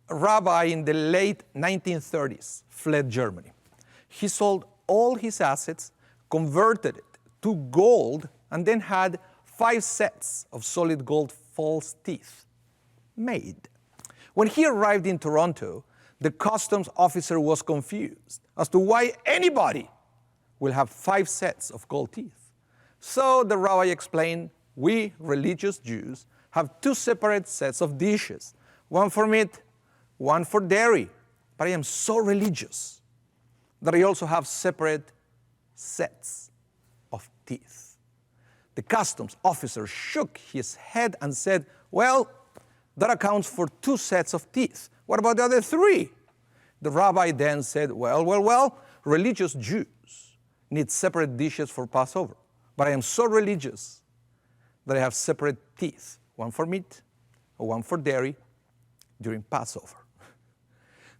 a rabbi in the late 1930s fled Germany. He sold all his assets, converted it to gold, and then had 5 sets of solid gold false teeth made. When he arrived in Toronto, the customs officer was confused as to why anybody will have 5 sets of gold teeth. So the rabbi explained, we religious Jews have 2 separate sets of dishes, one for meat, one for dairy. But I am so religious that I also have separate sets of teeth. The customs officer shook his head and said, well, that accounts for 2 sets of teeth. What about the other 3? The rabbi then said, well, religious Jews need separate dishes for Passover. But I am so religious that I have separate teeth, one for meat or one for dairy during Passover.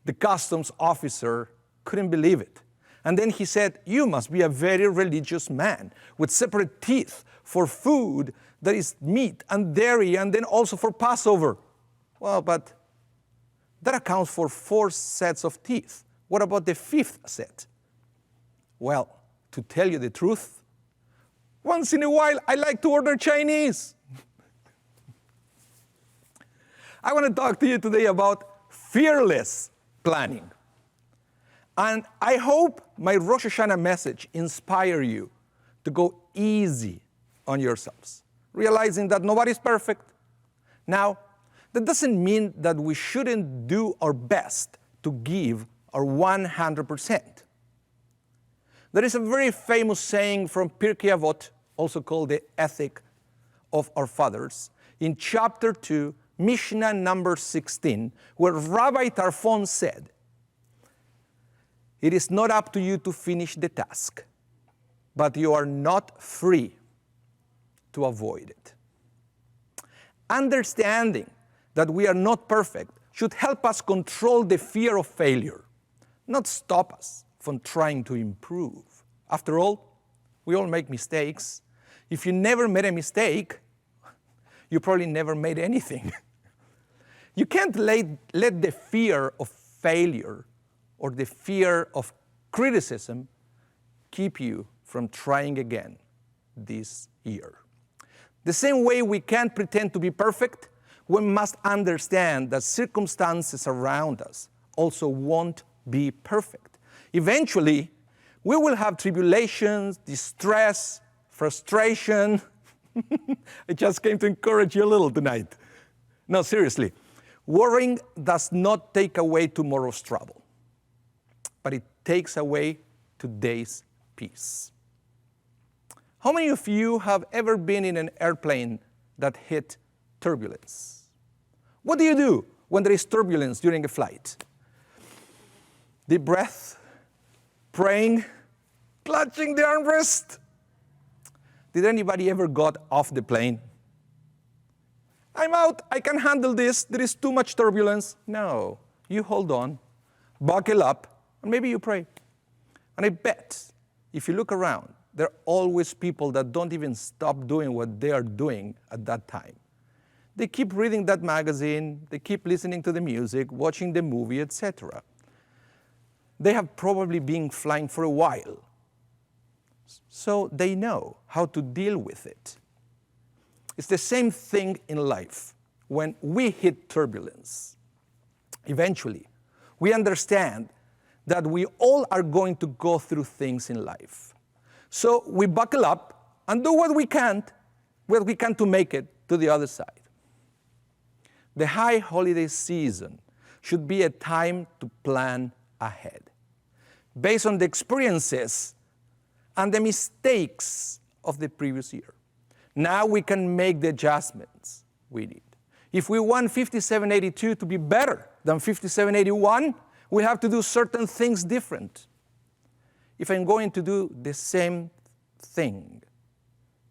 The customs officer couldn't believe it. And then he said, you must be a very religious man with separate teeth for food that is meat and dairy and then also for Passover. Well, but that accounts for 4 sets of teeth. What about the 5th set? Well, to tell you the truth, once in a while I like to order Chinese. I want to talk to you today about fearless planning. And I hope my Rosh Hashanah message inspire you to go easy on yourselves, realizing that nobody's perfect. Now, that doesn't mean that we shouldn't do our best to give our 100%. There is a very famous saying from Pirkei Avot, also called the Ethic of Our Fathers, in chapter 2, Mishnah number 16, where Rabbi Tarfon said, it is not up to you to finish the task, but you are not free to avoid it. Understanding that we are not perfect should help us control the fear of failure, not stop us from trying to improve. After all, we all make mistakes. If you never made a mistake, you probably never made anything. You can't let the fear of failure or the fear of criticism keep you from trying again this year. The same way we can't pretend to be perfect, we must understand that circumstances around us also won't be perfect. Eventually, we will have tribulations, distress, frustration. I just came to encourage you a little tonight. No, seriously. Worrying does not take away tomorrow's trouble, but it takes away today's peace. How many of you have ever been in an airplane that hit turbulence? What do you do when there is turbulence during a flight? Deep breath, praying, clutching the armrest. Did anybody ever got off the plane? I'm out, I can handle this, there is too much turbulence. No, you hold on, buckle up, and maybe you pray. And I bet, if you look around, there are always people that don't even stop doing what they are doing at that time. They keep reading that magazine, they keep listening to the music, watching the movie, etc. They have probably been flying for a while, so they know how to deal with it. It's the same thing in life. When we hit turbulence, eventually, we understand that we all are going to go through things in life. So we buckle up and do what we can to make it to the other side. The high holiday season should be a time to plan ahead, based on the experiences and the mistakes of the previous year. Now we can make the adjustments we need. If we want 5782 to be better than 5781, we have to do certain things different. If I'm going to do the same thing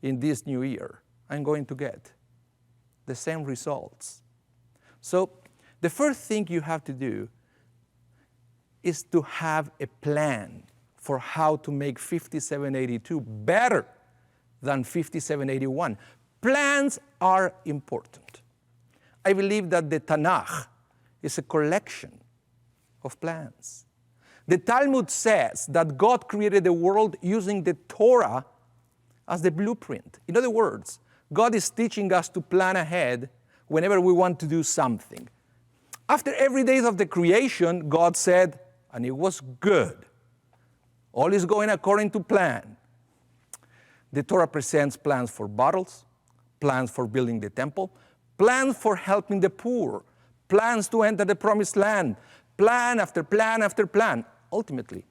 in this new year, I'm going to get the same results. So the first thing you have to do is to have a plan for how to make 5782 better than 5781. Plans are important. I believe that the Tanakh is a collection of plans. The Talmud says that God created the world using the Torah as the blueprint. In other words, God is teaching us to plan ahead whenever we want to do something. After every day of the creation, God said, and it was good. All is going according to plan. The Torah presents plans for battles, plans for building the temple, plans for helping the poor, plans to enter the promised land, plan after plan after plan. Ultimately,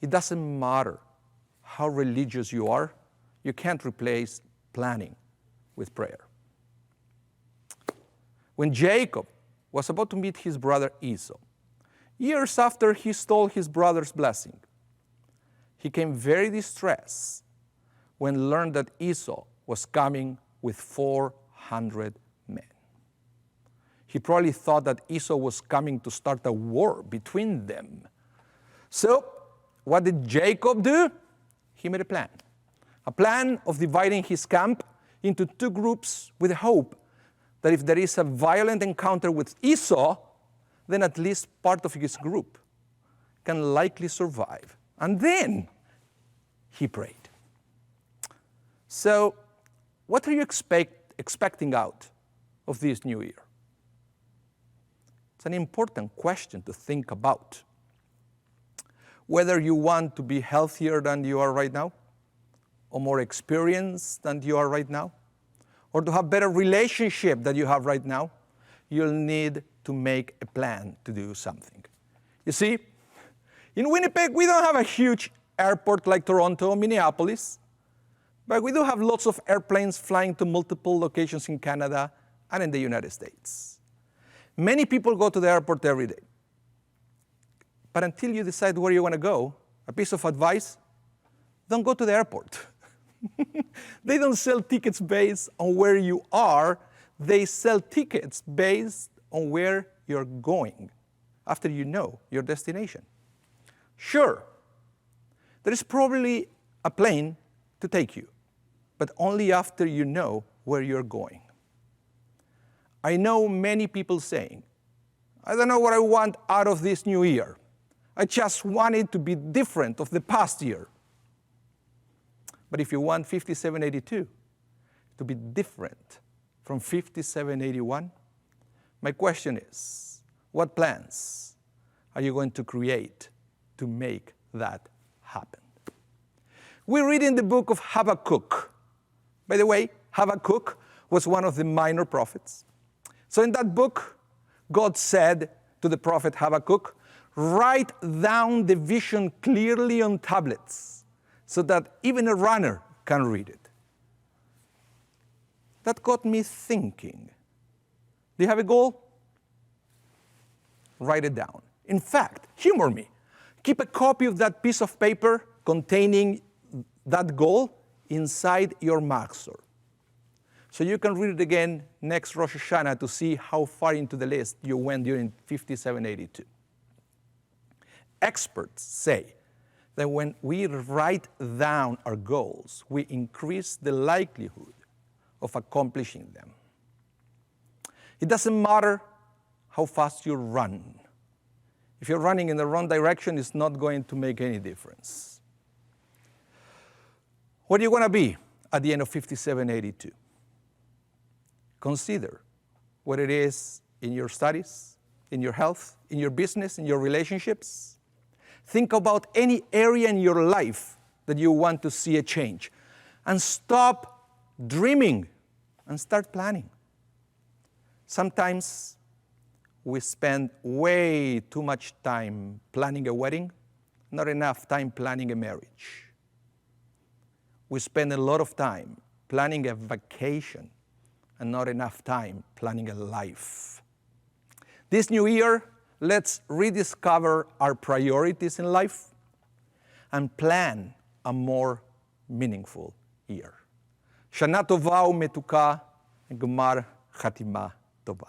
it doesn't matter how religious you are, you can't replace planning with prayer. When Jacob was about to meet his brother Esau, years after he stole his brother's blessing, he became very distressed when learned that Esau was coming with 400 men. He probably thought that Esau was coming to start a war between them. So, what did Jacob do? He made a plan of dividing his camp into two groups with the hope that if there is a violent encounter with Esau, then at least part of his group can likely survive. And then he prayed. So, what are you expecting out of this new year? It's an important question to think about. Whether you want to be healthier than you are right now, or more experienced than you are right now, or to have better relationship than you have right now, you'll need to make a plan to do something. You see, in Winnipeg, we don't have a huge airport like Toronto or Minneapolis, but we do have lots of airplanes flying to multiple locations in Canada and in the United States. Many people go to the airport every day. But until you decide where you want to go, a piece of advice, don't go to the airport. They don't sell tickets based on where you are. They sell tickets based on where you're going after you know your destination. Sure, there is probably a plane to take you, but only after you know where you're going. I know many people saying, I don't know what I want out of this new year. I just want it to be different of the past year. But if you want 5782 to be different from 5781, my question is, what plans are you going to create to make that happen? We read in the book of Habakkuk. By the way, Habakkuk was one of the minor prophets. So in that book, God said to the prophet Habakkuk, write down the vision clearly on tablets so that even a runner can read it. That got me thinking. Do you have a goal? Write it down. In fact, humor me. Keep a copy of that piece of paper containing that goal inside your Maxor. So you can read it again next Rosh Hashanah to see how far into the list you went during 5782. Experts say that when we write down our goals, we increase the likelihood of accomplishing them. It doesn't matter how fast you run. If you're running in the wrong direction, it's not going to make any difference. What do you want to be at the end of 5782? Consider what it is in your studies, in your health, in your business, in your relationships. Think about any area in your life that you want to see a change. And stop dreaming and start planning. Sometimes we spend way too much time planning a wedding, not enough time planning a marriage. We spend a lot of time planning a vacation and not enough time planning a life. This new year, let's rediscover our priorities in life and plan a more meaningful year. Shana Tova u'metuka, Gemar Chatima Tova.